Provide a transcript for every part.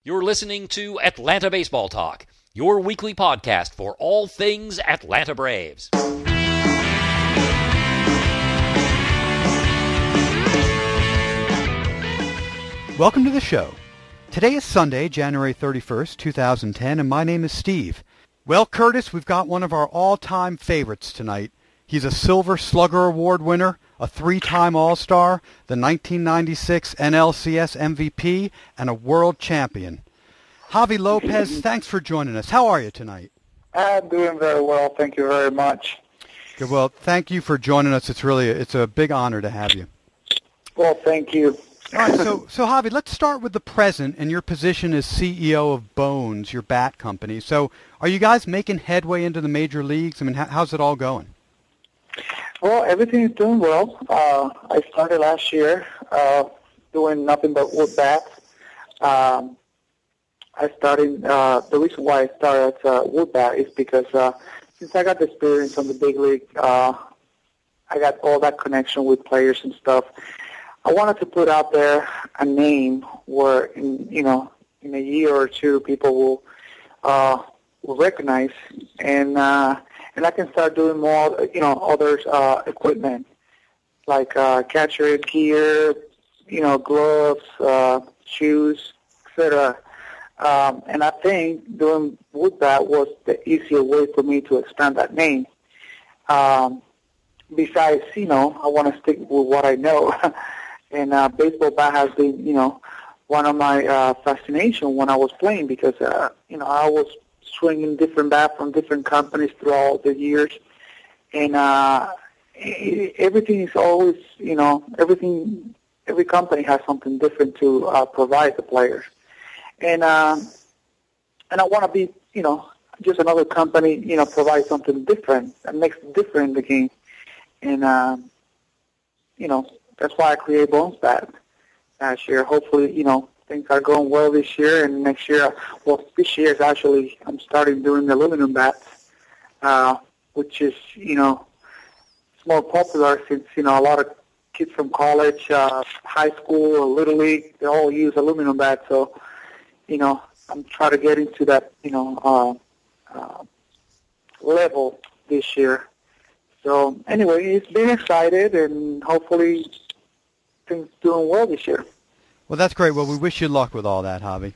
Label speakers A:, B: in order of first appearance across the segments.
A: You're listening to Atlanta Baseball Talk, your weekly podcast for all things Atlanta Braves.
B: Welcome to the show. Today is Sunday, January 31st, 2010, and my name is Steve. Well, Curtis, we've got one of our all-time favorites tonight. He's a Silver Slugger Award winner, a three-time All-Star, the 1996 NLCS MVP, and a world champion. Javy Lopez, thanks for joining us. How are you tonight?
C: I'm doing very well. Thank you very much.
B: Good. Well, thank you for joining us. It's a big honor to have you.
C: Well, thank you.
B: All right, so Javy, let's start with the present and your position as CEO of Bones, your bat company. So are you guys making headway into the major leagues? I mean, how's it all going?
C: Well, everything is doing well. I started last year doing nothing but wood bats. The reason why I started wood bat is because since I got the experience on the big league, I got all that connection with players and stuff. I wanted to put out there a name where, in a year or two, people will recognize, and I can start doing more, other equipment like catcher gear, gloves, shoes, etc. And I think doing wood bat was the easier way for me to expand that name. Besides, I want to stick with what I know. And baseball bat has been, one of my fascination when I was playing because, I was swinging different bats from different companies throughout the years. And everything is always, every company has something different to provide the players. And I want to be, just another company, provide something different that makes it different in the game. And, that's why I created Bones Bat last year. Hopefully, things are going well this year and next year. Well, this year is actually, I'm starting doing the aluminum bats, which is, it's more popular since, a lot of kids from college, high school, or Little League, they all use aluminum bats. So, I'm trying to get into that, level this year. So anyway, it's been excited and hopefully things doing well this year.
B: Well, that's great. Well, we wish you luck with all that, Javy.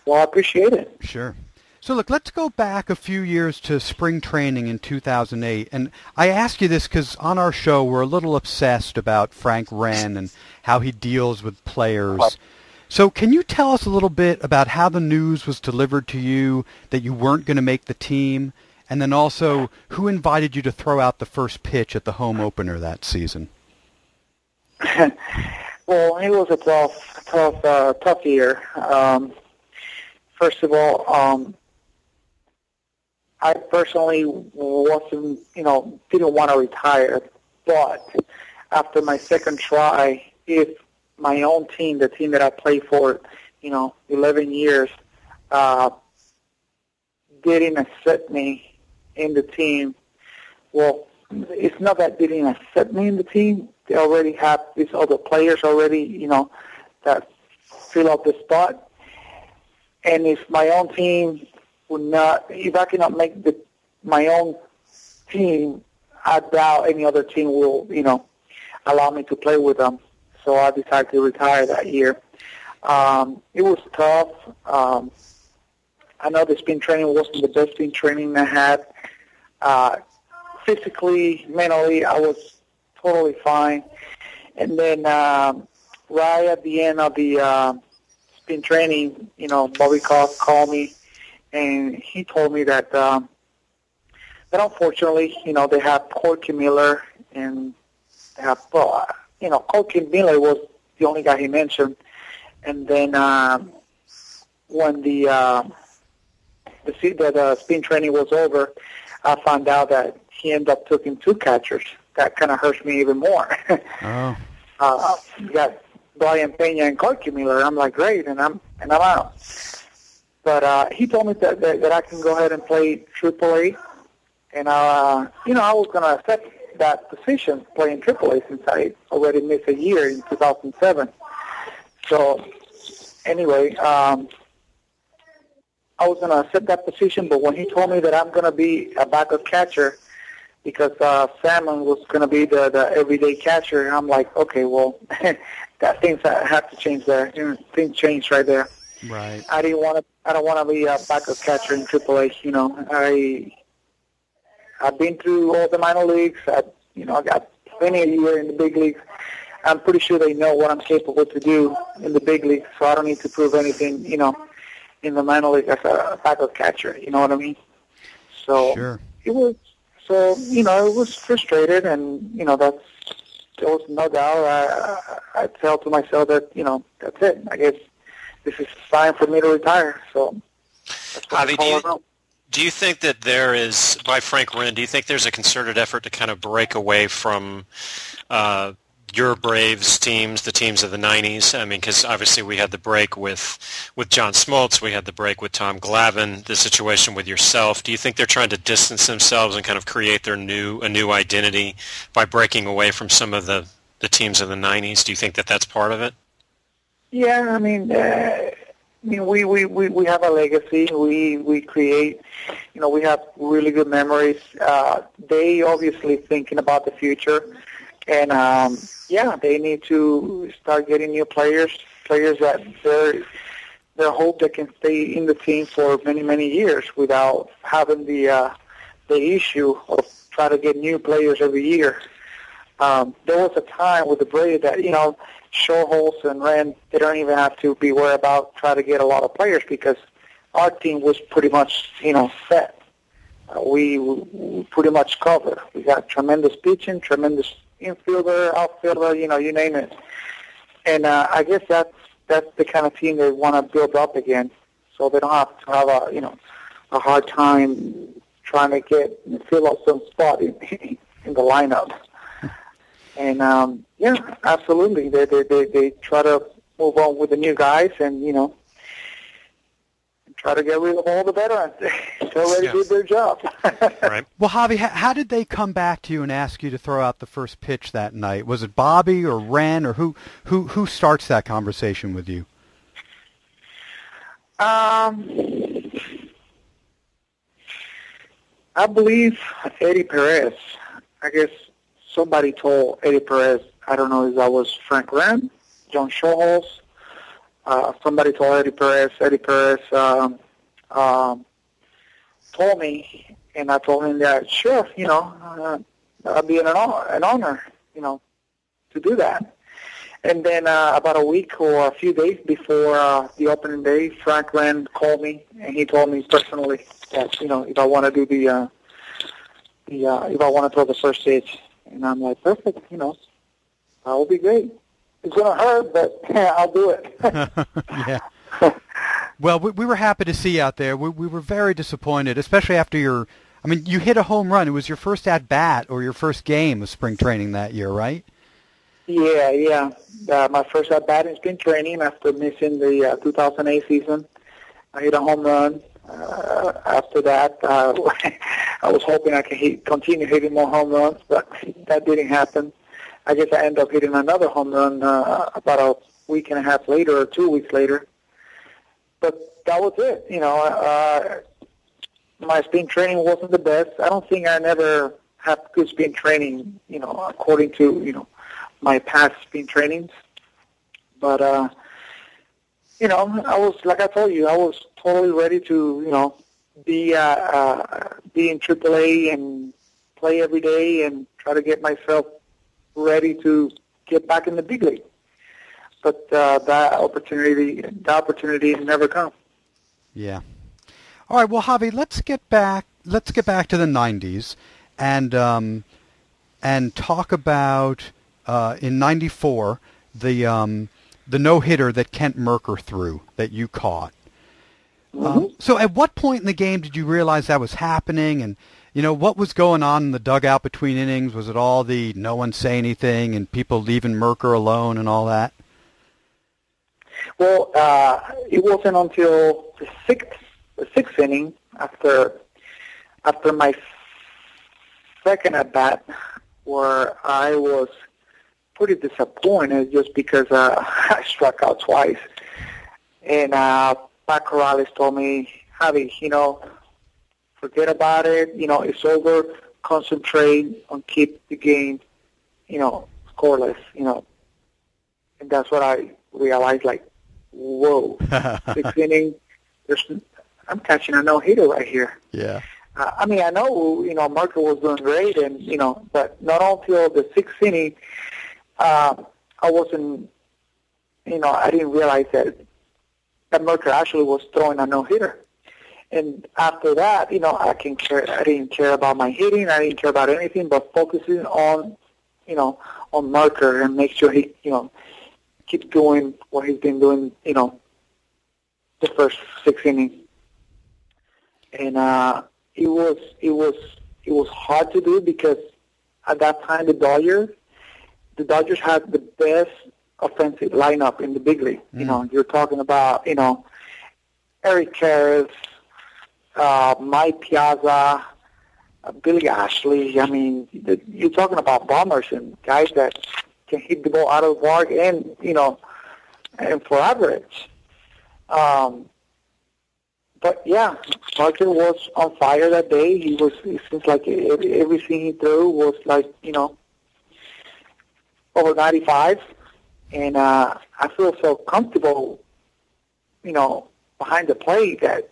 C: Well, I appreciate it.
B: Sure. So look, let's go back a few years to spring training in 2008. And I ask you this because on our show we're a little obsessed about Frank Wren and how he deals with players. So can you tell us a little bit about how the news was delivered to you that you weren't going to make the team? And then also, who invited you to throw out the first pitch at the home opener that season?
C: Well, it was a tough year. First of all, I personally wasn't, didn't want to retire. But after my second try, if my own team, the team that I played for, 11 years, didn't accept me in the team. Well, it's not that they didn't accept me in the team. They already have these other players already, that fill up the spot. And if my own team if I cannot make my own team, I doubt any other team will, allow me to play with them. So I decided to retire that year. It was tough. I know the spring training wasn't the best spring training I had. Physically, mentally, I was totally fine. And then right at the end of the spring training, Bobby Cox called me, and he told me that unfortunately, they have Corky Miller, and they have, Corky Miller was the only guy he mentioned. And then when the spring training was over, I found out that he ended up taking two catchers. That kind of hurts me even more. Oh. You got Brian Pena and Corky Miller. I'm like, great, and I'm out. But he told me that I can go ahead and play AAA, and I was going to accept that position playing AAA since I already missed a year in 2007. So anyway, I was gonna accept that position, but when he told me that I'm gonna be a backup catcher because Salmon was gonna be the everyday catcher, I'm like, okay, well, that things have to change there. Things changed right there.
B: Right.
C: I don't want to be a backup catcher in AAA. You know, I've been through all the minor leagues. I got plenty of years in the big leagues. I'm pretty sure they know what I'm capable to do in the big leagues, so I don't need to prove anything, you know, in the minor league as a backup catcher. You know what I mean? So
B: Sure.
C: it was frustrated, and there was no doubt. I felt to myself that that's it. I guess this is time for me to retire. So that's what
D: Javy, do you think that there is, by Frank Wren, do you think there's a concerted effort to kind of break away from your Braves teams, the teams of the 90s? I mean, because obviously we had the break with John Smoltz, we had the break with Tom Glavine, the situation with yourself. Do you think they're trying to distance themselves and kind of create a new identity by breaking away from some of the teams of the 90s? Do you think that that's part of it?
C: Yeah, I mean, we have a legacy. We create, we have really good memories. They obviously thinking about the future, and they need to start getting new players that they hope they can stay in the team for many years without having the issue of trying to get new players every year. There was a time with the Braves that Schulholz and Wren, they don't even have to be worried about trying to get a lot of players because our team was pretty much, set. We pretty much covered. We got tremendous pitching, tremendous infielder, outfielder, you name it. And I guess that's the kind of team they want to build up again, so they don't have to have a hard time trying to fill up some spot in the lineup. And absolutely, they try to move on with the new guys, and try to get rid of all the veterans. They already did their job.
D: Right.
B: Well, Javy, how did they come back to you and ask you to throw out the first pitch that night? Was it Bobby or Wren, or who starts that conversation with you?
C: I believe Eddie Perez. I guess somebody told Eddie Perez. I don't know if that was Frank Wren, John Schulholz. Somebody told Eddie Perez. Eddie Perez told me, and I told him that, sure, that'd be an honor, to do that. And then about a week or a few days before the opening day, Frank Wren called me, and he told me personally that, if I want to do if I want to throw the first pitch. And I'm like, perfect, that will be great. It's going to hurt, but I'll do it.
B: Yeah. Well, we were happy to see you out there. We were very disappointed, especially after you hit a home run. It was your first at-bat or your first game of spring training that year, right?
C: Yeah. My first at-bat in spring training after missing the 2008 season. I hit a home run. After that, I was hoping I could continue hitting more home runs, but that didn't happen. I guess I ended up hitting another home run about a week and a half later or 2 weeks later. But that was it. My spring training wasn't the best. I don't think I never had good spring training, according to, my past spring trainings. But, I was, like I told you, I was totally ready to, be in AAA and play every day and try to get myself ready to get back in the big league. But that opportunity never come.
B: Yeah. All right. Well, Javy, let's get back to the 90s and talk about in '94 the no-hitter that Kent Mercker threw that you caught.
C: Mm-hmm.
B: So at what point in the game did you realize that was happening, and what was going on in the dugout between innings? Was it all the no one say anything and people leaving Mercker alone and all that?
C: Well, it wasn't until the sixth inning after my second at bat where I was pretty disappointed just because I struck out twice, and Pat Corrales told me Javy, forget about it. It's over. Concentrate on keep the game, scoreless, And that's what I realized, like, whoa, 6th inning, I'm catching a no-hitter right here.
B: Yeah.
C: I know, Marco was doing great, and, but not until the 6th inning, I wasn't, I didn't realize that Merker actually was throwing a no-hitter. And after that, I didn't care about my hitting. I didn't care about anything but focusing on, on Merker and make sure he, keeps doing what he's been doing, the first 6 innings. And it was hard to do because at that time the Dodgers had the best offensive lineup in the big league. You're talking about, Eric Karras, Mike Piazza, Billy Ashley. I mean, you're talking about bombers and guys that can hit the ball out of the park and, and for average. But yeah, Parker was on fire that day. It seems like everything he threw was like, over 95. And I feel so comfortable, behind the plate that,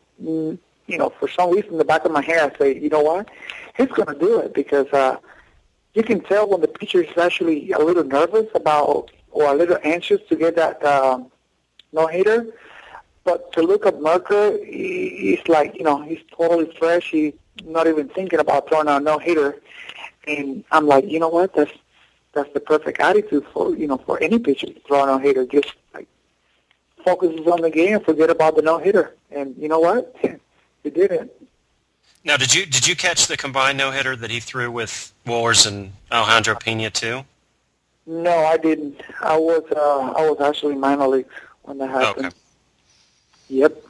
C: for some reason in the back of my head I say, you know what, he's going to do it because you can tell when the pitcher is actually a little nervous about or a little anxious to get that no-hitter. But to look at Merker, he's like, he's totally fresh. He's not even thinking about throwing out a no-hitter. And I'm like, you know what, that's the perfect attitude for, for any pitcher to throw a no-hitter. Just like focuses on the game and forget about the no-hitter. And you know what? He did it.
D: Now, did you catch the combined no-hitter that he threw with Wohlers and Alejandro Pena too?
C: No, I didn't. I was actually minor league when that happened.
D: Okay.
C: Yep.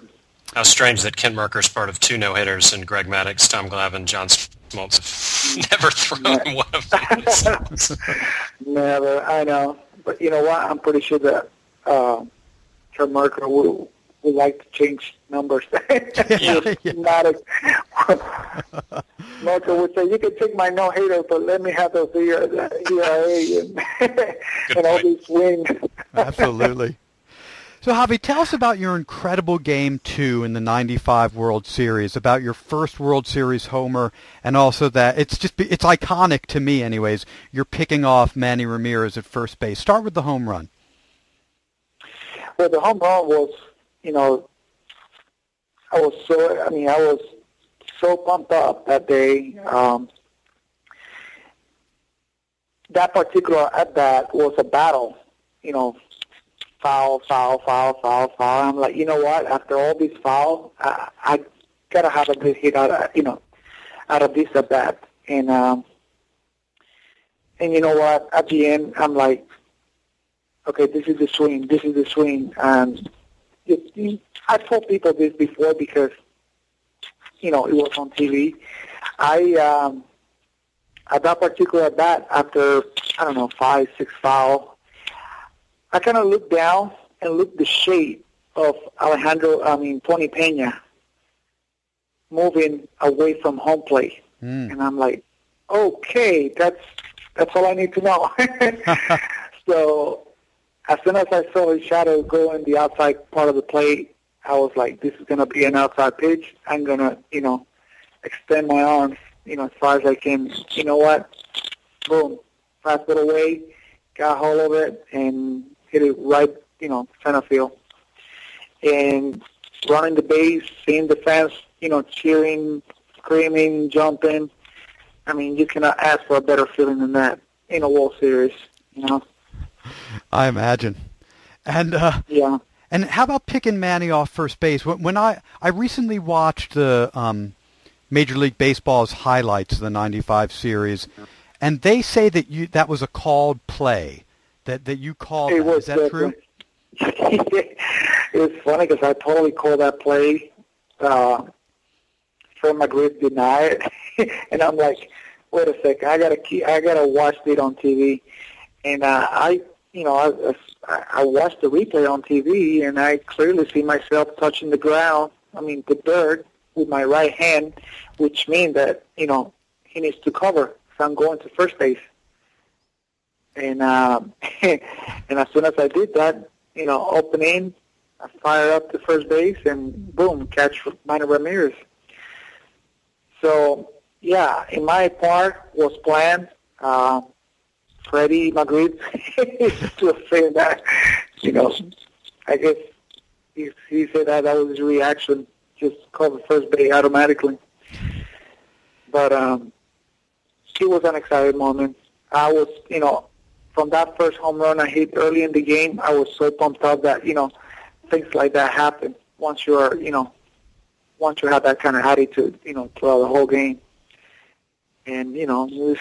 D: How strange that Ken Merker's part of 2 no-hitters and Greg Maddux, Tom Glavine, John Smoltz have never thrown one of them.
C: Never, I know. But you know what? I'm pretty sure that Ken Merker would like to change numbers. Maddux. Merker would say, you can take my no-hitter, but let me have those ERA and all these wins.
B: Absolutely. So, Javy, tell us about your incredible Game 2 in the '95 World Series, about your first World Series homer, and also that it's iconic to me anyways, you're picking off Manny Ramirez at first base. Start with the home run.
C: Well, the home run was, I was so pumped up that day. That particular at-bat was a battle, foul. I'm like, you know what? After all these fouls, I gotta have a good hit out of this at bat. And you know what? At the end, I'm like, okay, this is the swing. And I told people this before because it was on TV. At that particular at bat, after 5, 6 fouls, I kind of looked down and looked the shape of Tony Pena moving away from home plate. And I'm like, okay, that's all I need to know. So as soon as I saw his shadow go in the outside part of the plate, I was like, this is going to be an outside pitch. I'm going to, extend my arms, as far as I can. You know what? Boom. Fast it away, got hold of it, and hit it right, center field. And running the base, seeing the fans, cheering, screaming, jumping. I mean, you cannot ask for a better feeling than that in a World Series,
B: I imagine. And
C: yeah.
B: And how about picking Manny off first base? When I recently watched the Major League Baseball's highlights of the '95 series, and they say that was a called play, that you called that. Is that true?
C: It was funny because I totally called that play. Fred McGwire denied it, and I'm like, wait a second, I gotta watch it on TV, and I watched the replay on TV, and I clearly see myself touching the ground. I mean, the dirt, with my right hand, which means that, he needs to cover. So I'm going to first base. And and as soon as I did that, opening, I fired up to first base and boom, catch Manny Ramirez. So yeah, in my part was planned. Freddie Magritte to say that, I guess he said that was his reaction, just cover first base automatically. But it was an exciting moment. I was, from that first home run I hit early in the game, I was so pumped up that, things like that happen once you have that kind of attitude, throughout the whole game. And, was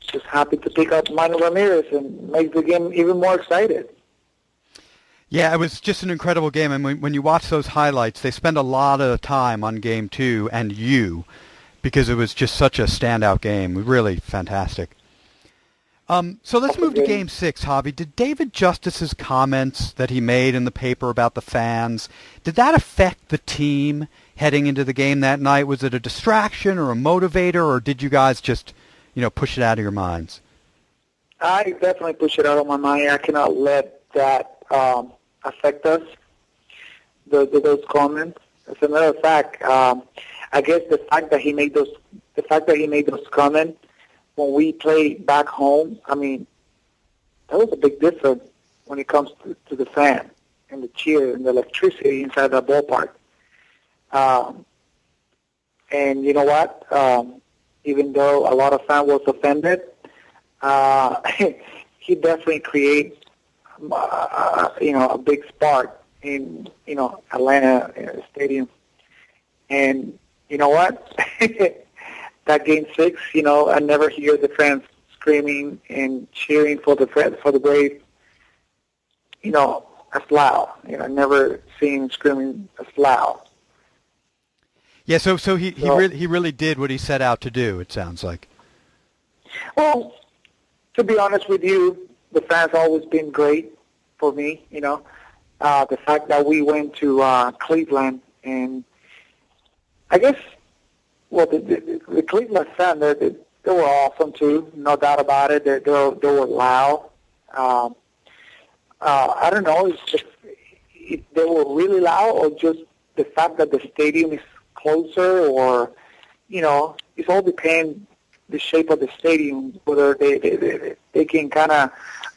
C: just happy to pick up Manny Ramirez and make the game even more excited.
B: Yeah, it was just an incredible game. And when you watch those highlights, they spend a lot of time on Game 2 and because it was just such a standout game. Really fantastic. So let's move to Game 6, Javy. Did David Justice's comments that he made in the paper about the fans, did that affect the team heading into the game that night? Was it a distraction or a motivator, or did you guys just, push it out of your minds?
C: I definitely push it out of my mind. I cannot let that affect us, those comments. As a matter of fact, I guess the fact that he made those comments when we play back home, I mean, that was a big difference when it comes to the fan and the cheer and the electricity inside the ballpark. And you know what? Even though a lot of fans was offended, he definitely created, a big spark in, Atlanta Stadium. And you know what? That Game 6, I never hear the fans screaming and cheering for the Braves, as loud. I never seen screaming as loud.
B: Yeah, so he really did what he set out to do, it sounds like.
C: Well, to be honest with you, the fans always been great for me, The fact that we went to Cleveland, and I guess, well, the Cleveland fans, they were awesome too, no doubt about it. They were loud. I don't know if they were really loud or just the fact that the stadium is closer, or it's all depends the shape of the stadium, whether they can kind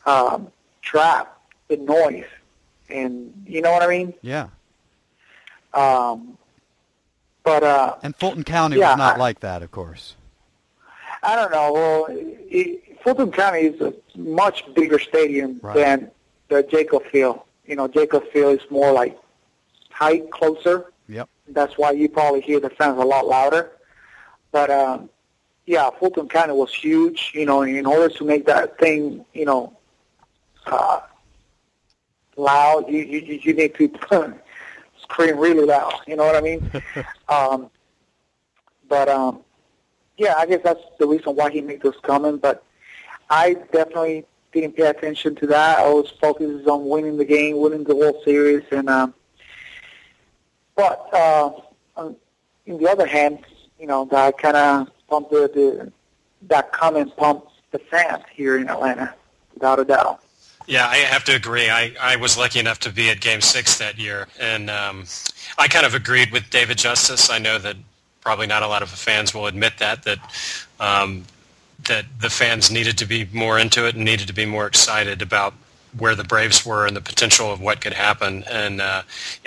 C: of trap the noise, and you know what I mean?
B: Yeah.
C: But
B: and Fulton County was not like that, of course.
C: I don't know. Well, Fulton County is a much bigger stadium than the Jacob Field. Jacob Field is more like tight, closer.
B: Yep.
C: That's why you probably hear the fans a lot louder. But Fulton County was huge. In order to make that thing, loud, you need to scream really loud. You know what I mean? I guess that's the reason why he made those comments. But I definitely didn't pay attention to that. I was focused on winning the game, winning the World Series, and but on the other hand, that kind of pumped that comment pumped the fans here in Atlanta, without a doubt.
D: Yeah, I have to agree. I was lucky enough to be at Game 6 that year, and I kind of agreed with David Justice. I know that probably not a lot of fans will admit that the fans needed to be more into it and needed to be more excited about where the Braves were and the potential of what could happen. And I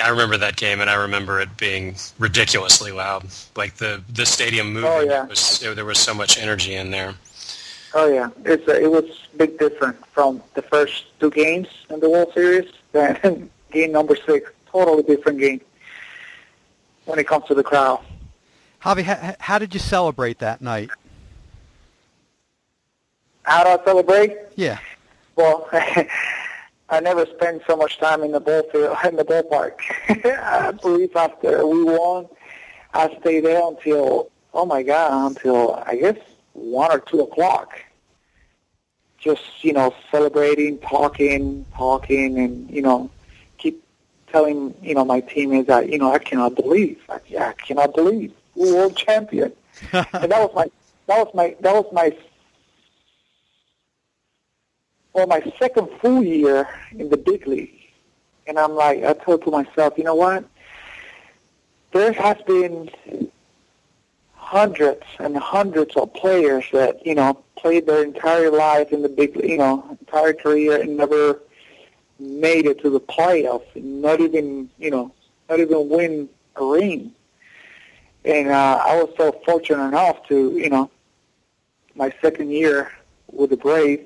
D: remember that game, and I remember it being ridiculously loud. Like the stadium moving,
C: oh, yeah.
D: There was so much energy in there.
C: Oh, yeah. It was big different from the first two games in the World Series than game number 6. Totally different game when it comes to the crowd.
B: Javy, how did you celebrate that night?
C: How do I celebrate?
B: Yeah.
C: Well, I never spent so much time in the ballpark. I believe after we won, I stayed there until I guess 1 or 2 o'clock. Just, celebrating, talking, and, keep telling, my teammates that, I cannot believe, we're world champion. And that was my second full year in the big league. And I'm like, I told to myself, you know what? There has been hundreds and hundreds of players that, played their entire life in the big, entire career and never made it to the playoffs, not even win a ring. And I was so fortunate enough to, my second year with the Braves,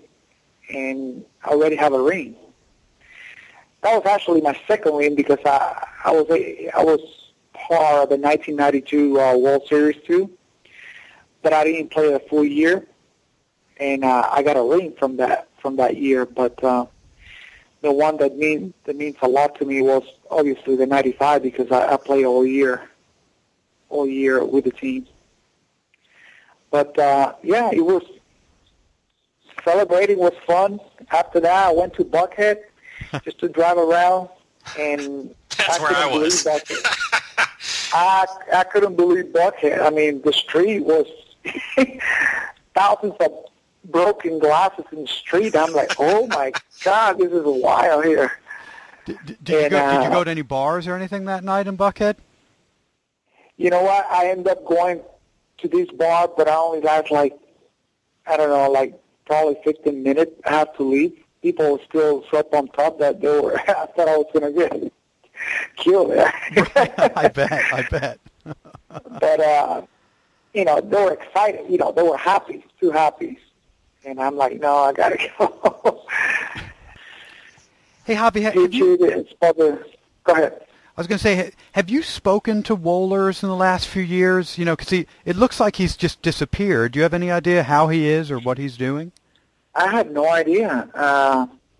C: and I already have a ring. That was actually my second ring because I was part of the 1992 World Series too, but I didn't play a full year, and I got a ring from that year. But the one that means a lot to me was obviously the 95 because I played all year with the team. But it was celebrating was fun. After that, I went to Buckhead just to drive around, and
D: that's where I was.
C: I couldn't believe Buckhead. I mean, the street was thousands of broken glasses in the street. I'm like, oh my God, this is wild here.
B: Did you go to any bars or anything that night in Buckhead?
C: You know what? I ended up going to this bar, but I only lasted probably 15 minutes. I had to leave. People were still so pumped up that I thought I was going to get killed there.
B: I bet.
C: But, they were excited. They were happy, too happy. And I'm like, no, I got to go.
B: Hey, Javy,
C: go ahead.
B: I was going to say, have you spoken to Wohlers in the last few years? Because it looks like he's just disappeared. Do you have any idea how he is or what he's doing?
C: I have no idea.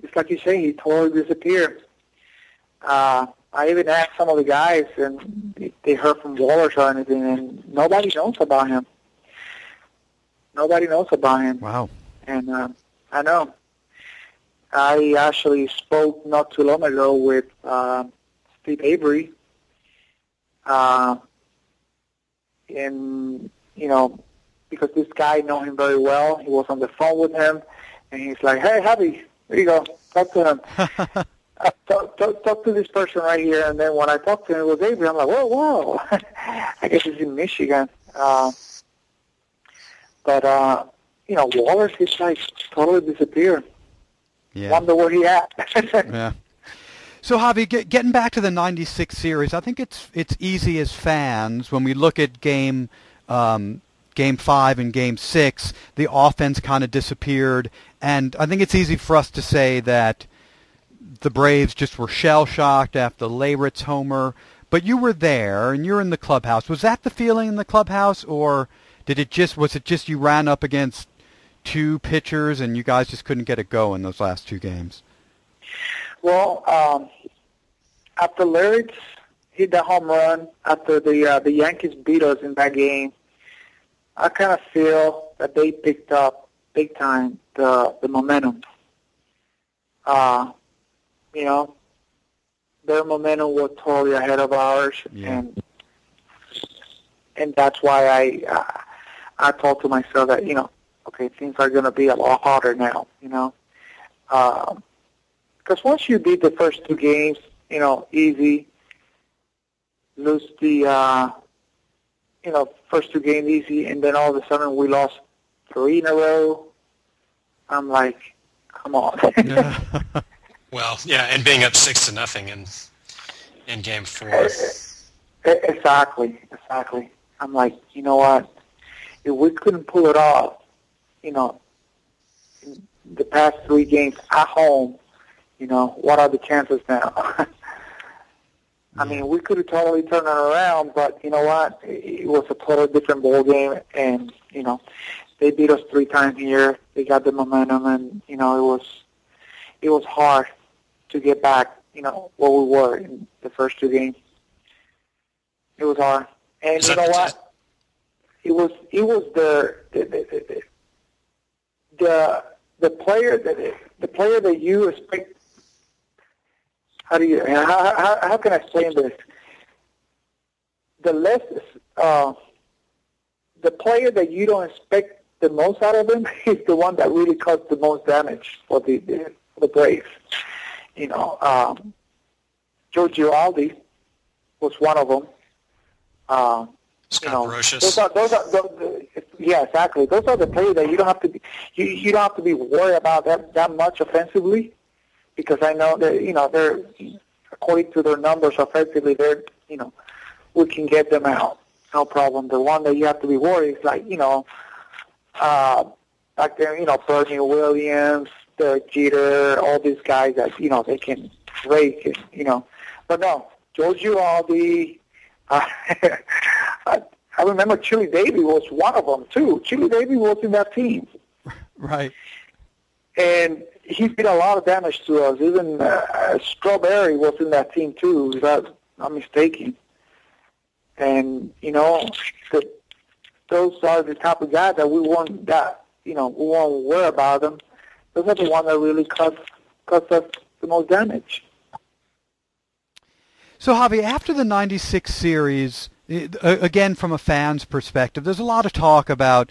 C: It's like you say, he totally disappeared. I even asked some of the guys, and they heard from Wohlers or anything, and nobody knows about him.
B: Wow.
C: And I know. I actually spoke not too long ago with Steve Avery, and because this guy know him very well, he was on the phone with him, and he's like, "Hey, Javy, there you go, talk to him. Talk to this person right here." And then when I talked to him, it was Avery. I'm like, "Whoa!" I guess he's in Michigan, but Wohlers, he's like totally disappeared.
B: Yeah.
C: Wonder where he at.
B: Yeah. So, Javy, getting back to the '96 series, I think it's easy as fans when we look at Game 5 and Game 6, the offense kind of disappeared, and I think it's easy for us to say that the Braves just were shell-shocked after Leyrit's homer. But you were there, and you're in the clubhouse. Was that the feeling in the clubhouse, or was it just you ran up against two pitchers and you guys just couldn't get it going those last two games?
C: Well, after Leyrit's hit the home run, after the Yankees beat us in that game, I kind of feel that they picked up big time the momentum. Their momentum was totally ahead of ours,
B: yeah.
C: and that's why I thought to myself that okay, things are going to be a lot harder now, because once you beat the first two games, easy, lose the, first two games easy, and then all of a sudden we lost 3 in a row, I'm like, come on.
D: Well, yeah, and being up 6-0 in Game 4.
C: Exactly. I'm like, you know what? If we couldn't pull it off, in the past 3 games at home, what are the chances now? I mean, we could have totally turned it around, but you know what? It was a totally different ball game, and they beat us 3 times here. They got the momentum, and it was hard to get back, where we were in the first 2 games. It was hard, and you know what? It was the player that you expect. how can I explain this? The less the player that you don't expect the most out of him is the one that really caused the most damage for the Braves. You know, Joe Girardi was one of them.
D: Scott Brocious.
C: Yeah, exactly. Those are the players that you don't have to be. You don't have to be worried about that much offensively, because I know that they're, according to their numbers offensively, we can get them out, no problem. The one that you have to be worried is like Bernie Williams, Derek Jeter, all these guys that they can rake it, But no, Joe Girardi. I remember Chili Davy was one of them too. Chili Davy was in that team,
B: right?
C: And he did a lot of damage to us. Even Strawberry was in that team too, if I'm not mistaken. And those are the type of guys that we won't worry about them. Those are the ones that really cause us the most damage.
B: So, Javy, after the '96 series, again from a fan's perspective, there's a lot of talk about,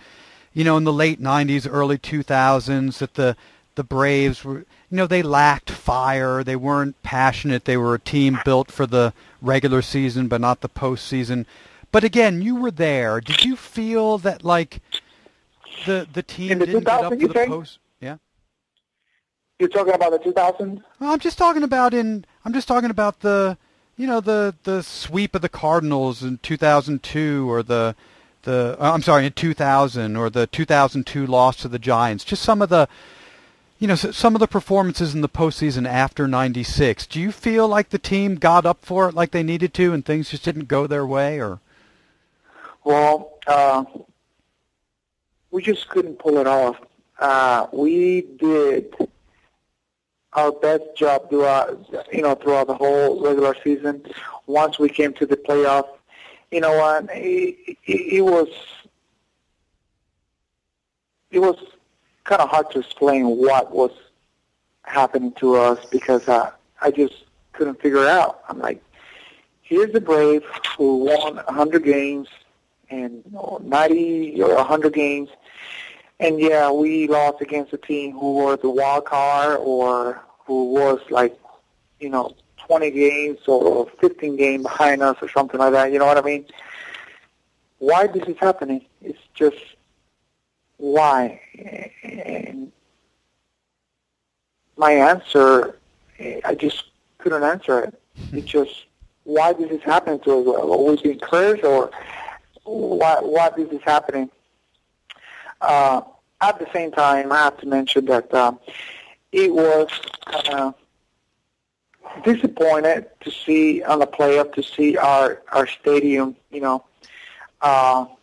B: in the late '90s, early 2000s, that the Braves were, they lacked fire. They weren't passionate. They were a team built for the regular season, but not the postseason. But again, you were there. Did you feel that the team didn't get up for the post? Yeah.
C: You're talking about the 2000s?
B: Well, I'm just talking about the the sweep of the Cardinals in 2002, or in 2000, or the 2002 loss to the Giants. Just some of the performances in the postseason after '96. Do you feel like the team got up for it like they needed to, and things just didn't go their way, or?
C: Well, we just couldn't pull it off. We did our best job throughout the whole regular season. Once we came to the playoff, it was kind of hard to explain what was happening to us, because I just couldn't figure it out. I'm like, here's the Braves who won 100 games and 90 or 100 games. And yeah, we lost against a team who was a wild card, or who was 20 games or 15 games behind us or something like that. You know what I mean? Why this is happening? It's just why. And my answer, I just couldn't answer it. It's just why this is happening to us. Are we being cursed, or why this is happening? At the same time, I have to mention that it was disappointed to see on the playoff, to see our stadium, not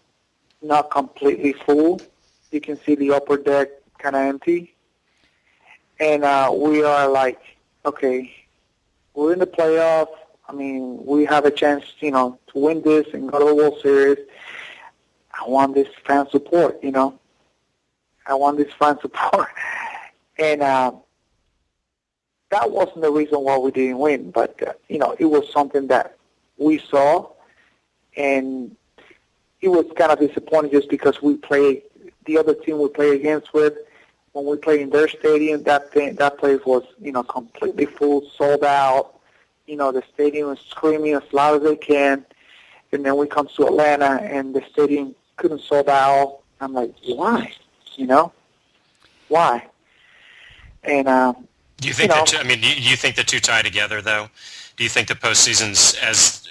C: completely full. You can see the upper deck kind of empty. And we are like, okay, we're in the playoff. I mean, we have a chance, to win this and go to the World Series. I want this fan support, I want this fan support. And that wasn't the reason why we didn't win, but, it was something that we saw, and it was kind of disappointing just because the other team we play against with, when we played in their stadium, that place was, completely full, sold out. The stadium was screaming as loud as they can. And then we come to Atlanta, and the stadium couldn't sold out. I'm like, why? Why? And
D: do you think you think the two tie together, though? Do you think the postseason's as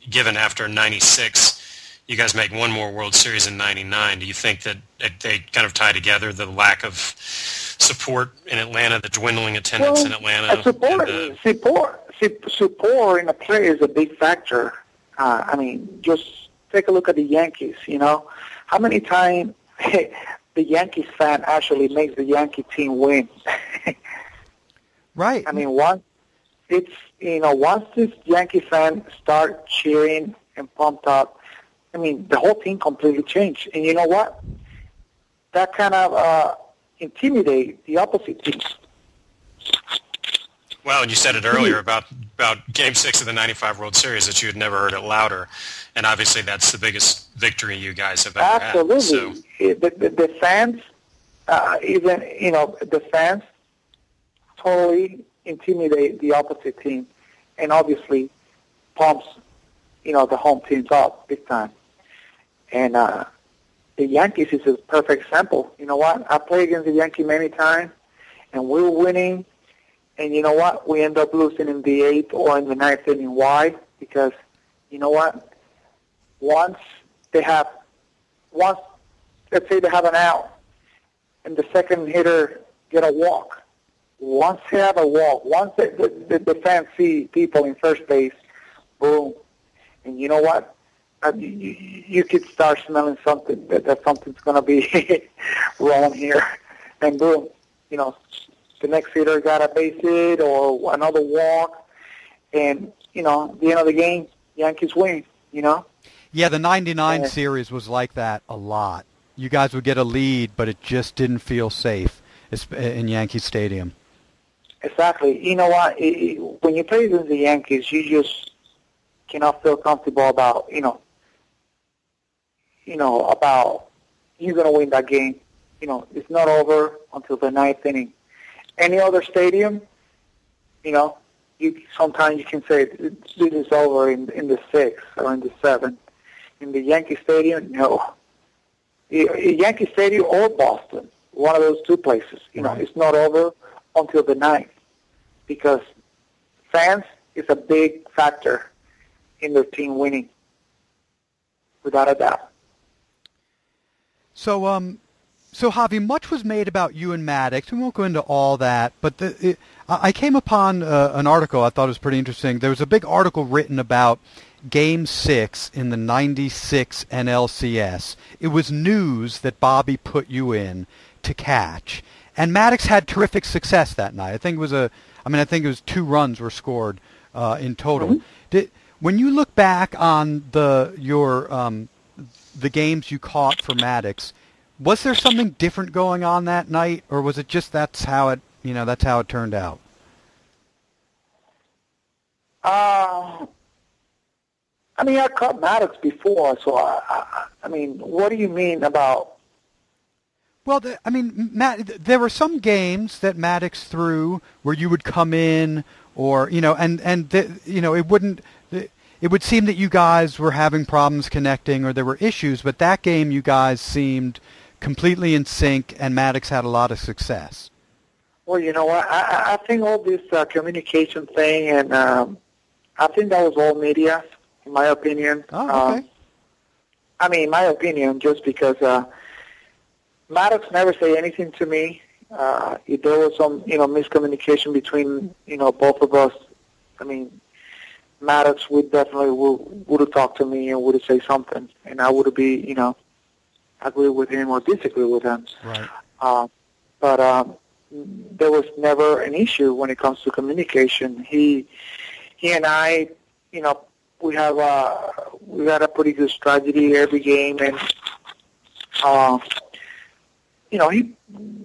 D: given after '96? You guys make one more World Series in '99. Do you think that they kind of tie together, the lack of support in Atlanta, the dwindling attendance in Atlanta?
C: Support in a player is a big factor. Just take a look at the Yankees. How many times the Yankees fan actually makes the Yankee team win?
B: Right.
C: Once this Yankee fan start cheering and pumped up, the whole team completely changed. And you know what? That kind of intimidate the opposite team.
D: Well, and you said it earlier about Game 6 of the 95 World Series that you had never heard it louder. And obviously that's the biggest victory you guys have ever
C: Absolutely.
D: had. So.
C: The fans, the fans totally intimidate the opposite team and obviously pumps, the home teams up big time. And the Yankees is a perfect example. You know what? I played against the Yankees many times, and we were winning. And you know what? We end up losing in the 8th or in the 9th inning. Why? Because, you know what? Let's say they have an out, and the second hitter get a walk. Once they have a walk, once the fans see people in first base, boom. And you know what? You could start smelling something, that something's going to be wrong here. And boom, the next hitter got a base hit or another walk. And, at the end of the game, Yankees win,
B: Yeah, the 99 series was like that a lot. You guys would get a lead, but it just didn't feel safe in Yankee Stadium.
C: Exactly. You know what? When you play against the Yankees, you just cannot feel comfortable about, about you're going to win that game. It's not over until the 9th inning. Any other stadium, sometimes you can say this is over in the 6th or in the 7th. In the Yankee Stadium, no. Yankee Stadium or Boston, one of those two places.
B: Right.
C: It's not over until the 9th because fans is a big factor in their team winning, without a doubt.
B: So Javy, much was made about you and Maddux. We won't go into all that, but I came upon an article I thought was pretty interesting. There was a big article written about Game 6 in the 96 NLCS. It was news that Bobby put you in to catch, and Maddux had terrific success that night. I think it was 2 runs were scored in total. Mm-hmm. When you look back on the games you caught for Maddux, was there something different going on that night, or was it just that's how it turned out?
C: I caught Maddux before, so what do you mean about?
B: Well, there were some games that Maddux threw where you would come in, or it would seem that you guys were having problems connecting, or there were issues. But that game, you guys seemed completely in sync, and Maddux had a lot of success.
C: Well, you know what? I think all this communication thing, and I think that was all media, in my opinion.
B: Oh, okay.
C: In my opinion, just because Maddux never say anything to me. If there was some, miscommunication between, both of us, Maddux would have talked to me and would have said something, and I would have be, agree with him or disagree with him.
B: Right.
C: But there was never an issue when it comes to communication. He and I, we had a pretty good strategy every game, and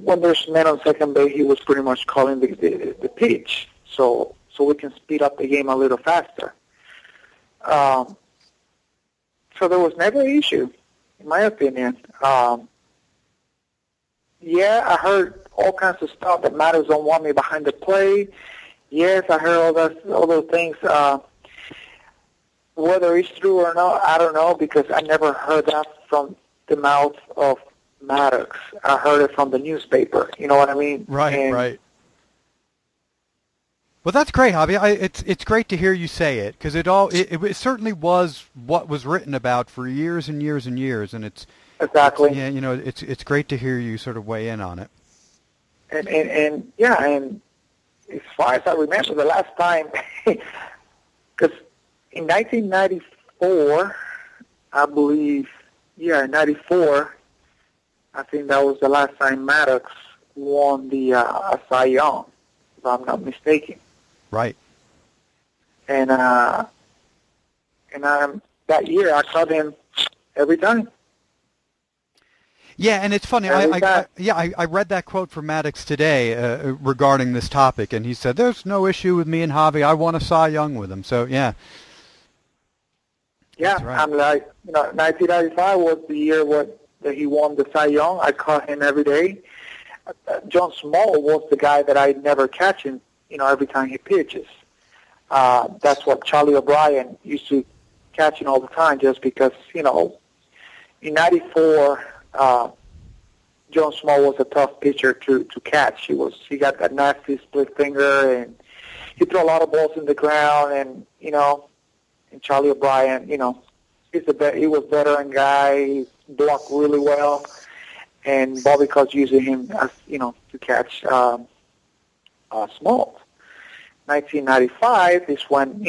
C: when there's men on second base, he was pretty much calling the pitch, so we can speed up the game a little faster. So there was never an issue, in my opinion. I heard all kinds of stuff that Maddux don't want me behind the plate. Yes, I heard all those things. Whether it's true or not, I don't know, because I never heard that from the mouth of Maddux. I heard it from the newspaper. You know what I mean?
B: Right, right. Well, that's great, Javy. It's great to hear you say it, because it certainly was what was written about for years and years and years, and it's
C: exactly.
B: It's great to hear you sort of weigh in on it.
C: And as far as I remember, the last time, because in 1994, I believe, in 94, I think that was the last time Maddux won the Cy Young, if I'm not mistaken.
B: Right.
C: And that year I caught him every time.
B: Yeah, and it's funny. I read that quote from Maddux today regarding this topic, and he said, "There's no issue with me and Javy. I won a Cy Young with him." So yeah.
C: Yeah,
B: Right.
C: I'm like, 1995 was the year that he won the Cy Young. I caught him every day. John Small was the guy that I never catch him, every time he pitches. That's what Charlie O'Brien used to catch him all the time, just because, in '94, John Small was a tough pitcher to catch. He got that nasty split finger, and he threw a lot of balls in the ground, and and Charlie O'Brien, he was a veteran guy. He blocked really well, and Bobby Cox using him as to catch Small. 1995 is when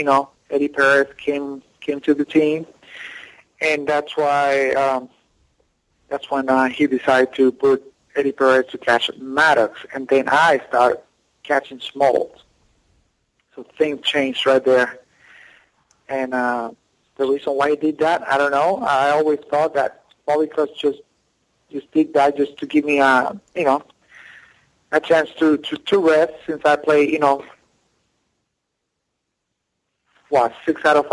C: Eddie Perez came to the team, and that's why that's when he decided to put Eddie Perez to catch Maddux, and then I started catching Small. So things changed right there. And the reason why he did that, I don't know. I always thought that Bobby Cox just did that just to give me a chance to rest, since I play 6 out of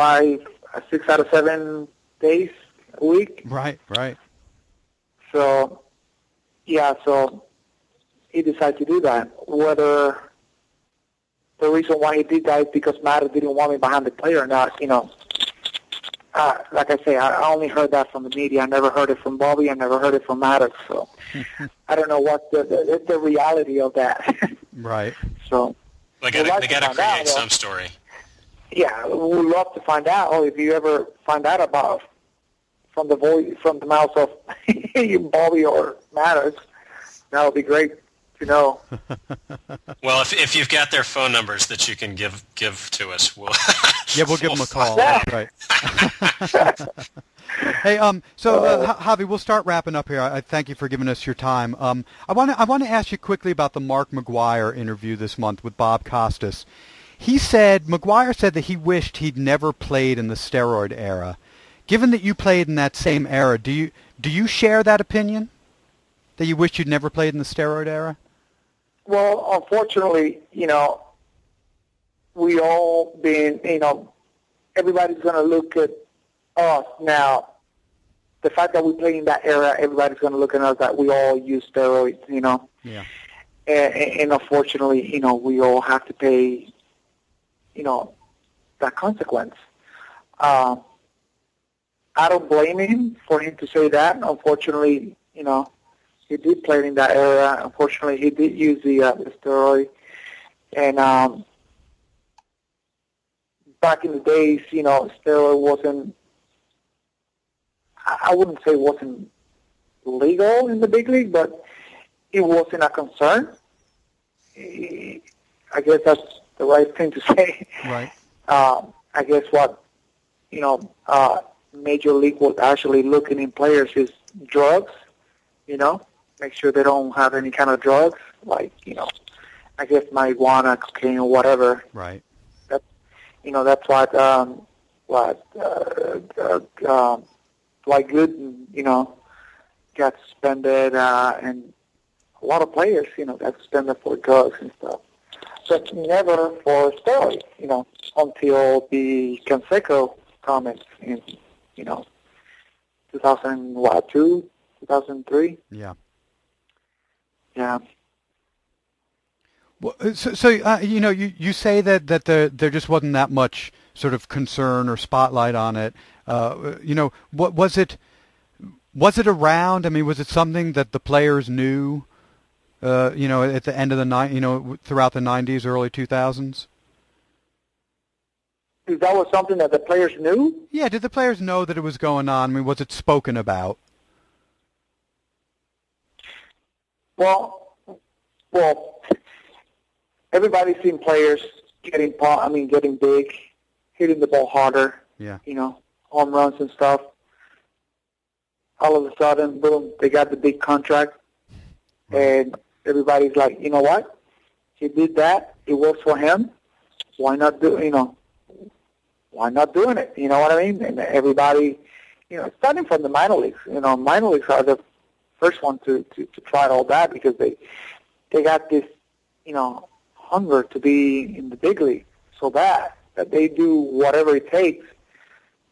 C: 7 days a week.
B: Right.
C: So so he decided to do that. Whether the reason why he did that is because Maddux didn't want me behind the plate or not, like I say, I only heard that from the media. I never heard it from Bobby. I never heard it from Maddux. So I don't know what the reality of that.
B: Right.
C: So
D: they got to create some story.
C: Yeah, we'd love to find out. Oh, if you ever find out about from the mouth of Bobby or Maddux, that would be great to know.
D: Well, if you've got their phone numbers that you can give to us, we'll
B: we'll give them a call. That's right. Hey, Javy, we'll start wrapping up here. I thank you for giving us your time. I want to ask you quickly about the Mark Mcgwire interview this month with Bob Costas. Mcgwire said that he wished he'd never played in the steroid era. Given that you played in that same era, do you share that opinion? That you wish you'd never played in the steroid era?
C: Well, unfortunately, we all been, everybody's going to look at us now. The fact that we played in that era, everybody's going to look at us that we all use steroids,
B: Yeah.
C: And unfortunately, we all have to pay, that consequence. I don't blame him for him to say that. Unfortunately, he did play in that era. Unfortunately, he did use the steroid. And back in the days, steroid wasn't, I wouldn't say it wasn't legal in the big league, but it wasn't a concern. I guess that's the right thing to say.
B: Right.
C: I guess what, Major League was actually looking in players is drugs, make sure they don't have any kind of drugs, like, I guess marijuana, cocaine, or whatever.
B: Right.
C: That's what Dwight Gooden, got suspended, and a lot of players, got suspended for drugs and stuff. But never for steroids, until the Canseco comments in, 2002, 2003.
B: Yeah.
C: Yeah.
B: Well, so you say that there just wasn't that much sort of concern or spotlight on it. What was it? Was it around? I mean, was it something that the players knew? At the end of the throughout the 90s, early 2000s.
C: That was something that the players knew?
B: Yeah. Did the players know that it was going on? I mean, was it spoken about? Well,
C: everybody's seen players getting big, hitting the ball harder.
B: Yeah.
C: Home runs and stuff. All of a sudden, boom, they got the big contract, and everybody's like, you know what? He did that. It works for him. Why not why not doing it? You know what I mean? And everybody, starting from the minor leagues. Minor leagues are the first one to try all that because they got this, hunger to be in the big league so bad that they do whatever it takes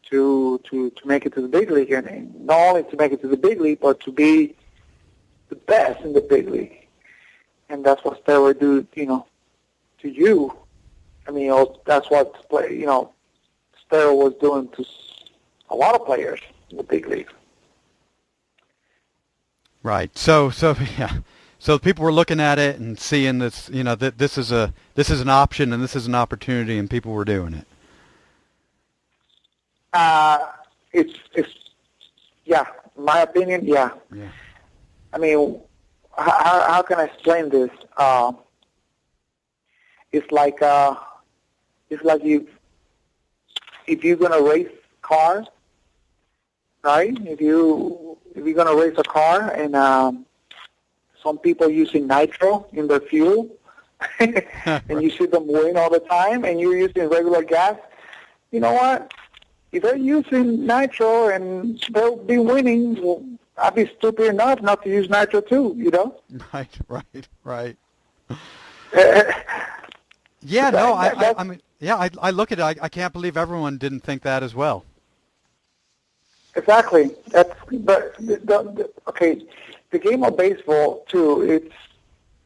C: to make it to the big league, and not only to make it to the big league, but to be the best in the big league. And that's what steroids do, to you. I mean, that's what steroid was doing to a lot of players in the big league.
B: Right. So yeah. So people were looking at it and seeing this, that this is an option and this is an opportunity, and people were doing it.
C: It's yeah, my opinion, yeah.
B: Yeah.
C: I mean, how can I explain this? It's like if you're gonna race cars, right? If you're gonna race a car and some people using nitro in their fuel, and you see them win all the time, and you're using regular gas. You know what? If they're using nitro and they'll be winning, well, I'd be stupid enough not to use nitro too.
B: Right. Yeah, no, I mean, yeah, I look at it. I can't believe everyone didn't think that as well.
C: Exactly. Okay. The game of baseball too. It's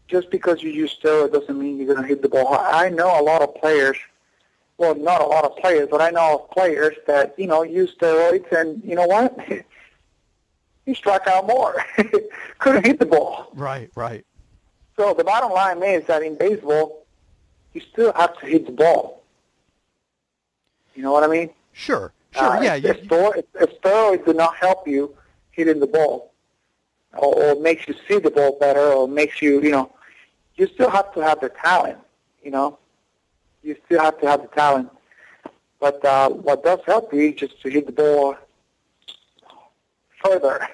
C: just because you use steroids doesn't mean you're going to hit the ball. I know a lot of players. Well, not a lot of players, but I know of players that use steroids, and you know what? He struck out more. Couldn't hit the ball.
B: Right.
C: So the bottom line is that in baseball, you still have to hit the ball. You know what I mean?
B: Sure. Yeah.
C: If steroids do not help you hitting the ball, or makes you see the ball better, or makes you, you still have to have the talent. You still have to have the talent. But what does help you is just to hit the ball further.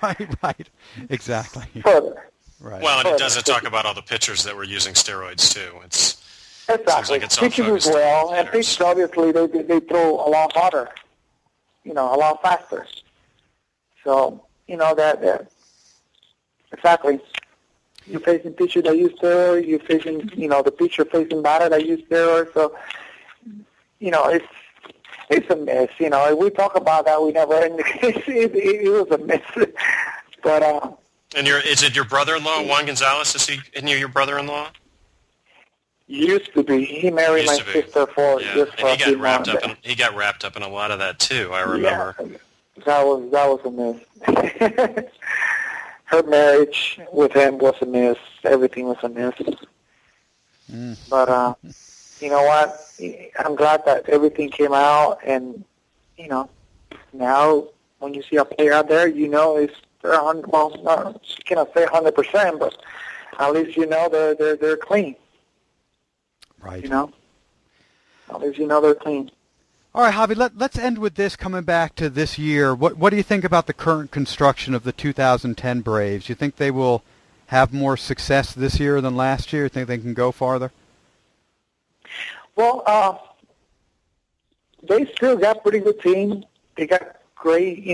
B: Right. Exactly.
C: Further.
B: Right.
D: Well, and it doesn't talk about all the pitchers that were using steroids too.
C: Exactly.
D: Seems like it's all
C: pitchers as
D: focused
C: well,
D: on
C: and
D: hitters.
C: pitchers obviously they throw a lot harder, a lot faster. So that exactly. You're facing pitchers that use steroids. You're facing the pitcher facing batter that use steroids. So it's a mess. If we talk about that, we never end the case. It was a mess. But
D: and is it your brother-in-law, Juan Gonzalez? Isn't he your brother-in-law?
C: Used to be. He married my sister for just for
D: and
C: a few months.
D: He got wrapped up in a lot of that too. I remember.
C: Yeah, that was a mess. Her marriage with him was a mess. Everything was a mess. But you know what? I'm glad that everything came out, and now when you see a player out there, it's they're 100. Well, no, you cannot say 100%, but at least they're clean.
B: Right.
C: At least they're clean.
B: All right, Javy, let's end with this, coming back to this year. What do you think about the current construction of the 2010 Braves? You think they will have more success this year than last year? You think they can go farther?
C: Well, they still got a pretty good team. They got great,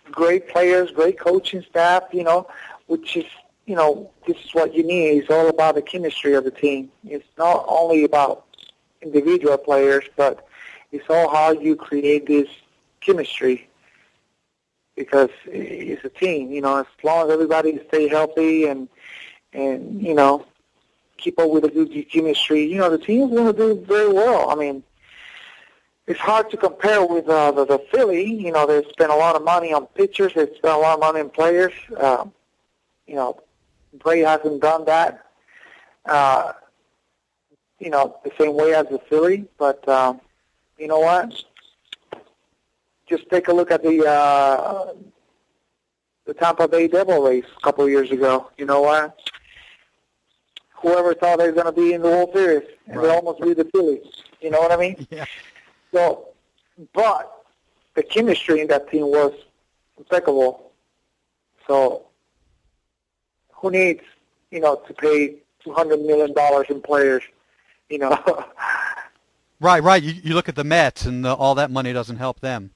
C: great players, great coaching staff, which is, this is what you need. It's all about the chemistry of the team. It's not only about individual players, but it's all how you create this chemistry, because it's a team. As long as everybody stay healthy and keep up with the good chemistry, the team is going to do very well. I mean, it's hard to compare with the Philly. They spent a lot of money on pitchers. They spent a lot of money on players. Bray hasn't done that. The same way as the Philly, but you know what? Just take a look at the Tampa Bay Devil Rays a couple of years ago. You know what? Whoever thought they were going to be in the World Series, and they almost beat the Phillies. You know what I mean?
B: Yeah.
C: So, but the chemistry in that team was impeccable. So, who needs, to pay $200 million in players?
B: Right. You look at the Mets, and all that money doesn't help them.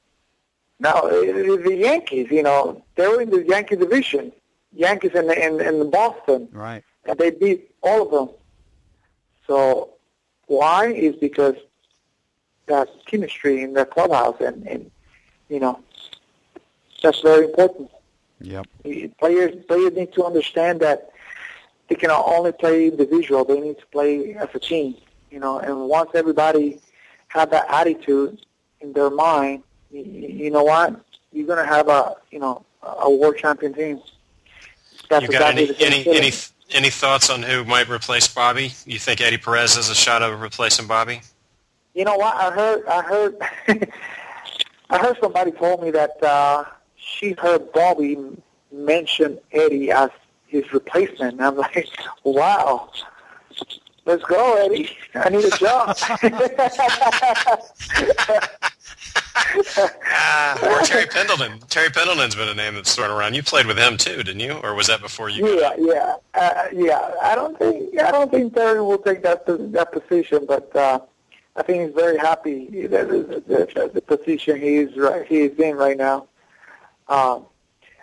C: No, the Yankees, they were in the Yankee division. Yankees in Boston.
B: Right.
C: And they beat all of them. So why? Is because that chemistry in the clubhouse, and that's very important.
B: Yep.
C: Players need to understand that they cannot only play individual; they need to play as a team. And once everybody have that attitude in their mind, you know what? You're gonna have a world champion team. That's
D: You got
C: exactly
D: any thoughts on who might replace Bobby? You think Eddie Perez has a shot of replacing Bobby?
C: You know what? I heard I heard somebody told me that she heard Bobby mention Eddie as his replacement. And I'm like, wow. Let's go, Eddie. I need a job.
D: Or Terry Pendleton. Terry Pendleton's been a name that's thrown around. You played with him too, didn't you? Or was that before you?
C: Yeah. I don't think Terry will take that position, but I think he's very happy that the position he is in right now.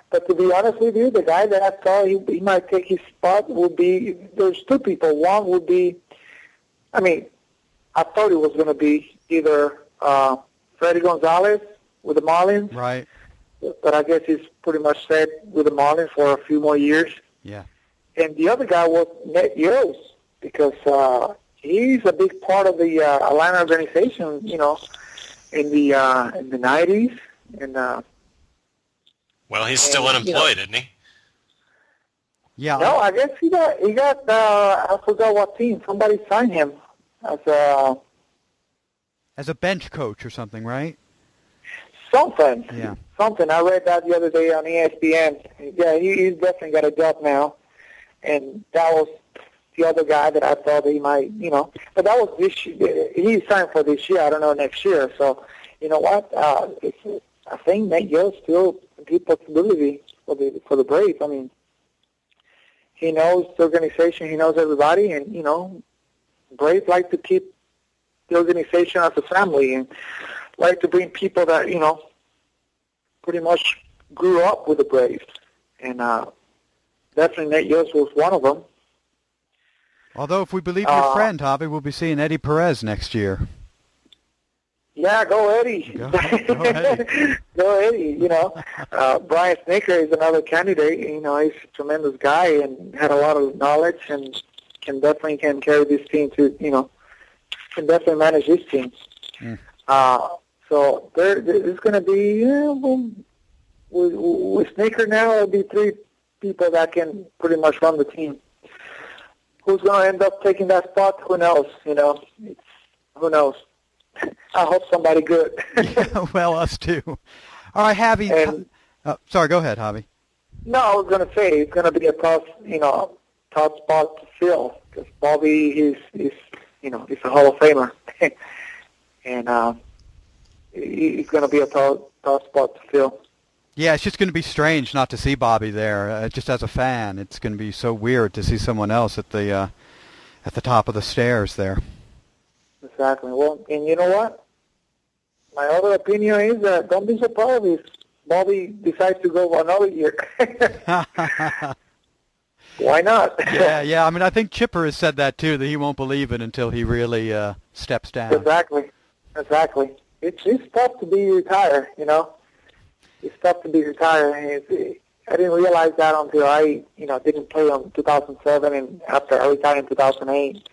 C: But to be honest with you, the guy that I thought he might take his spot would be, there's two people. One would be, I thought it was going to be either Freddie Gonzalez with the Marlins.
B: Right.
C: But I guess he's pretty much set with the Marlins for a few more years.
B: Yeah.
C: And the other guy was Ned Yost, because he's a big part of the Atlanta organization, in the 90s. And
D: well, he's still unemployed, isn't he?
B: Yeah.
C: No, I guess he got I forgot what team. Somebody signed him
B: as a bench coach or something, right?
C: Something.
B: Yeah.
C: Something. I read that the other day on ESPN. Yeah, he's definitely got a job now. And that was the other guy that I thought he might, But that was this year. He signed for this year. I don't know next year. So, you know what? I think Nate Yost still a good possibility for the Braves. He knows the organization. He knows everybody. And, Braves like to keep the organization as a family and like to bring people that, pretty much grew up with the Braves. And definitely Nate Yost was one of them.
B: Although, if we believe your friend, Javy, we'll be seeing Eddie Perez next year.
C: Yeah, go Eddie.
B: Go Eddie.
C: Go Eddie, Brian Snitker is another candidate. He's a tremendous guy and had a lot of knowledge and can carry this team to, can definitely manage this team.
B: Mm.
C: So there's going to be, with Snitker now, it'll be three people that can pretty much run the team. Who's going to end up taking that spot? Who knows? Who knows? I hope somebody good.
B: Yeah, well, us too. All right, Javy. Sorry, go ahead, Javy.
C: No, I was going to say it's going to be a tough spot to fill, because Bobby he's a Hall of Famer, and he's going to be a tough spot to fill.
B: Yeah, it's just going to be strange not to see Bobby there. Just as a fan, it's going to be so weird to see someone else at the top of the stairs there.
C: Exactly. Well, and you know what? My other opinion is that don't be surprised if Bobby decides to go another year. Why not?
B: Yeah. I think Chipper has said that too, that he won't believe it until he really steps down.
C: Exactly. It's tough to be retired, It's tough to be retired. I didn't realize that until I, didn't play in 2007 and after I retired in 2008.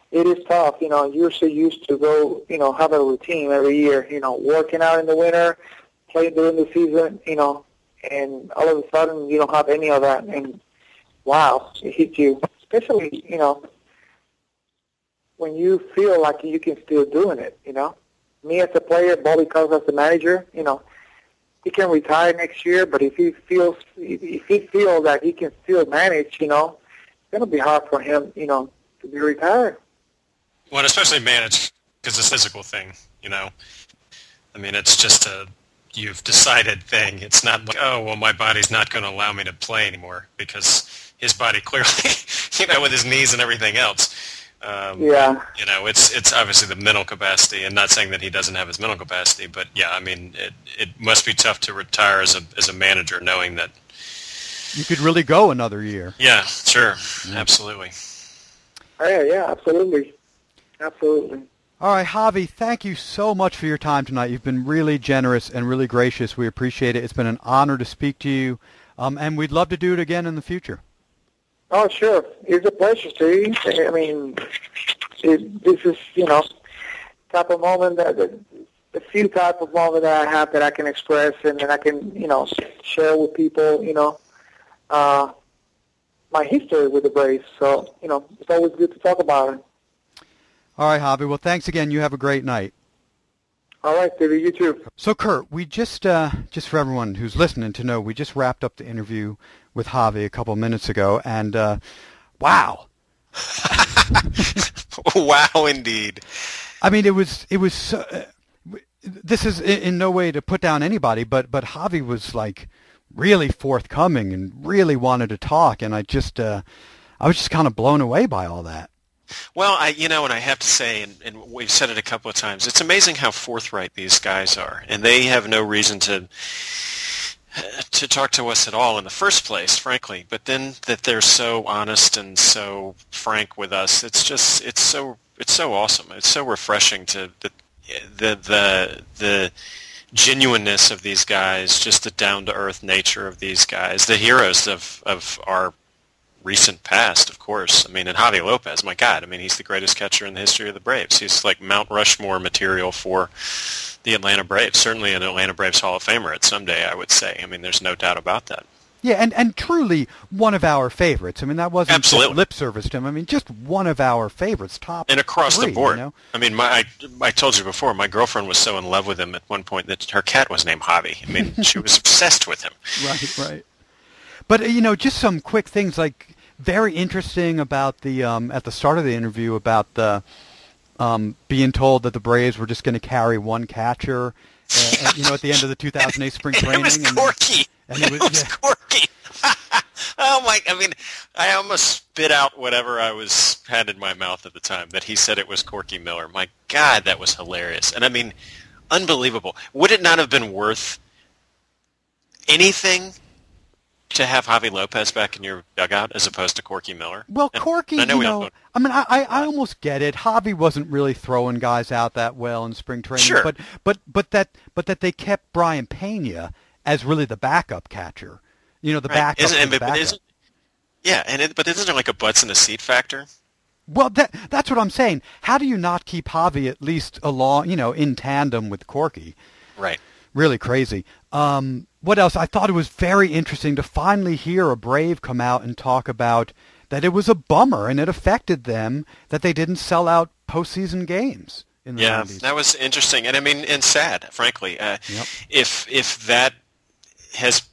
C: It is tough, You're so used to go, have a routine every year, working out in the winter, playing during the season, and all of a sudden you don't have any of that. And wow, it hits you, especially, when you feel like you can still doing it, Me as a player, Bobby Cox as the manager, he can retire next year, but if he feels that he can still manage, it's going to be hard for him, to be retired.
D: Well, especially manage, because it's a physical thing, it's just you've decided thing. It's not like, oh, well, my body's not going to allow me to play anymore, because his body clearly, with his knees and everything else.
C: Yeah.
D: It's obviously the mental capacity, and not saying that he doesn't have his mental capacity, but yeah, I mean, it must be tough to retire as a manager knowing that
B: you could really go another year.
D: Yeah, sure, absolutely.
C: Yeah, absolutely.
B: All right, Javy, thank you so much for your time tonight. You've been really generous and really gracious. We appreciate it. It's been an honor to speak to you, and we'd love to do it again in the future.
C: Oh, sure. It's a pleasure, Steve. I mean, this is, type of moment the few type of moment that I have that I can express and that I can, share with people, my history with the Braves. So, it's always good to talk about it.
B: All right, Javy. Well, thanks again. You have a great night.
C: All right, Stevie. You too.
B: So, Kurt, we just for everyone who's listening to know, we just wrapped up the interview with Javy a couple of minutes ago, and wow.
D: Wow, indeed.
B: I mean, it was this is in no way to put down anybody, but Javy was like really forthcoming and really wanted to talk, and I was just kind of blown away by all that.
D: Well, and I have to say, and we've said it a couple of times, it's amazing how forthright these guys are, and they have no reason to talk to us at all in the first place, frankly. But then that they're so honest and so frank with us, it's so awesome. It's so refreshing to the genuineness of these guys, just the down-to-earth nature of these guys, the heroes of our recent past, of course. I mean, and Javy Lopez, my God, I mean, he's the greatest catcher in the history of the Braves. He's like Mount Rushmore material for the Atlanta Braves, certainly an Atlanta Braves Hall of Famer at someday, I would say. I mean, there's no doubt about that.
B: Yeah, and truly one of our favorites. I mean, that wasn't
D: Absolutely.
B: Just lip service to him. I mean, just one of our favorites, top
D: and across
B: 3,
D: the board. I mean, I told you before, my girlfriend was so in love with him at one point that her cat was named Javy. I mean, she was obsessed with him.
B: Right. But, just some quick things like very interesting about the at the start of the interview about the being told that the Braves were just going to carry one catcher, at the end of the 2008 spring training.
D: It was Corky. It was Corky. Oh my! I mean, I almost spit out whatever I had in my mouth at the time that he said it was Corky Miller. My God, that was hilarious. And I mean, unbelievable. Would it not have been worth anything to have Javy Lopez back in your dugout as opposed to Corky Miller?
B: Well, Corky, I almost get it. Javy wasn't really throwing guys out that well in spring training.
D: Sure.
B: But that they kept Brian Pena as really the backup catcher. The backup.
D: But isn't there like a butts in the seat factor?
B: Well, that's what I'm saying. How do you not keep Javy at least along, in tandem with Corky?
D: Right.
B: Really crazy. What else? I thought it was very interesting to finally hear a Brave come out and talk about that it was a bummer and it affected them that they didn't sell out postseason games in the 90s.
D: Yeah, that was interesting. And I mean, and sad, frankly.
B: Yep.
D: If that has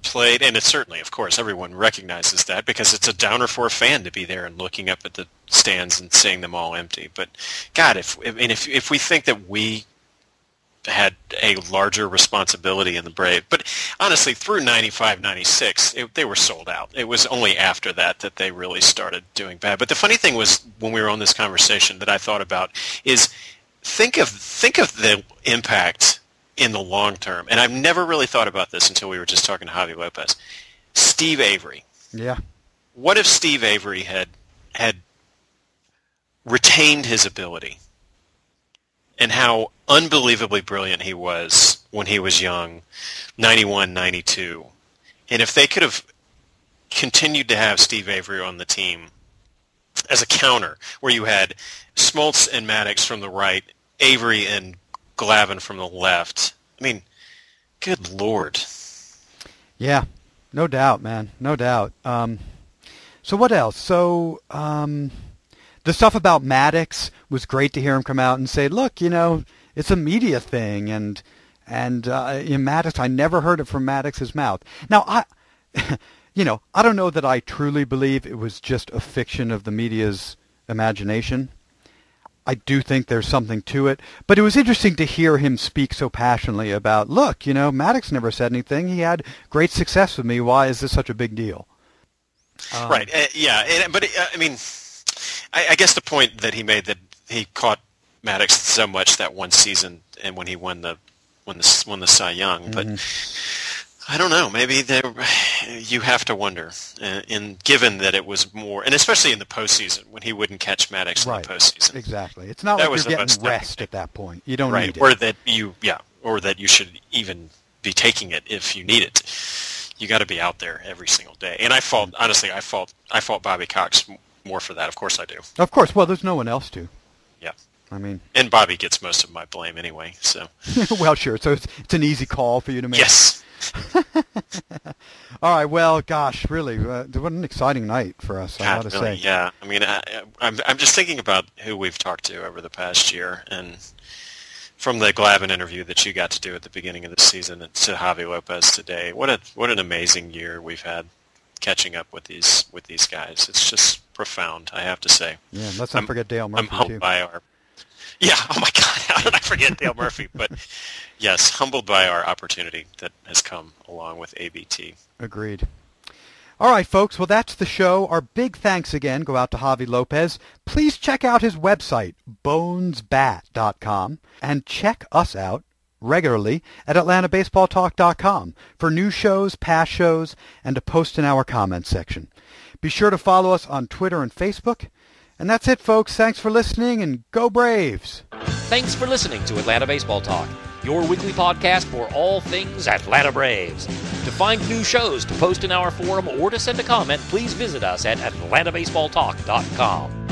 D: played, and it certainly, of course, everyone recognizes that because it's a downer for a fan to be there and looking up at the stands and seeing them all empty. But God, if we think that we had a larger responsibility in the Brave, but honestly, through 95, 96, they were sold out. It was only after that they really started doing bad. But the funny thing was, when we were on this conversation, that I thought about is think of the impact in the long term. And I've never really thought about this until we were just talking to Javy Lopez. Steve Avery.
B: Yeah.
D: What if Steve Avery had retained his ability? And how unbelievably brilliant he was when he was young, 91, 92. And if they could have continued to have Steve Avery on the team as a counter, where you had Smoltz and Maddux from the right, Avery and Glavine from the left. I mean, good Lord.
B: Yeah, no doubt, man. No doubt. So what else? So the stuff about Maddux was great to hear him come out and say, look, it's a media thing. And in Maddux, I never heard it from Maddux's mouth. Now, I don't know that I truly believe it was just a fiction of the media's imagination. I do think there's something to it. But it was interesting to hear him speak so passionately about, look, Maddux never said anything. He had great success with me. Why is this such a big deal?
D: Right. Yeah. But, I mean, I guess the point that he made, that he caught Maddux so much that one season, and when he won the Cy Young, but I don't know. Maybe you have to wonder, given that it was more, and especially in the postseason when he wouldn't catch Maddux in the postseason.
B: Exactly. It's not like you're getting rest at that point. You don't need it.
D: Or that you should even be taking it if you need it. You got to be out there every single day. And I fault Bobby Cox more for that. Of course I do.
B: Of course. Well, there's no one else to.
D: Yeah.
B: I mean,
D: and Bobby gets most of my blame anyway. So.
B: Well, sure. So it's an easy call for you to make.
D: Yes.
B: All right. Well, gosh, really, what an exciting night for us. I gotta say.
D: Yeah. I mean, I'm just thinking about who we've talked to over the past year, and from the Glavin interview that you got to do at the beginning of the season to Javy Lopez today, what an amazing year we've had catching up with these guys. It's just profound, I have to say.
B: Yeah. Let's not forget Dale Murphy.
D: I'm humbled by our. Yeah. Oh my God. How did I forget Dale Murphy? But yes, humbled by our opportunity that has come along with ABT.
B: Agreed. All right, folks. Well, that's the show. Our big thanks again go out to Javy Lopez. Please check out his website, bonesbat.com, and check us out regularly at atlantabaseballtalk.com for new shows, past shows, and to post in our comments section. Be sure to follow us on Twitter and Facebook. And that's it, folks. Thanks for listening, and go Braves!
A: Thanks for listening to Atlanta Baseball Talk, your weekly podcast for all things Atlanta Braves. To find new shows, to post in our forum, or to send a comment, please visit us at atlantabaseballtalk.com.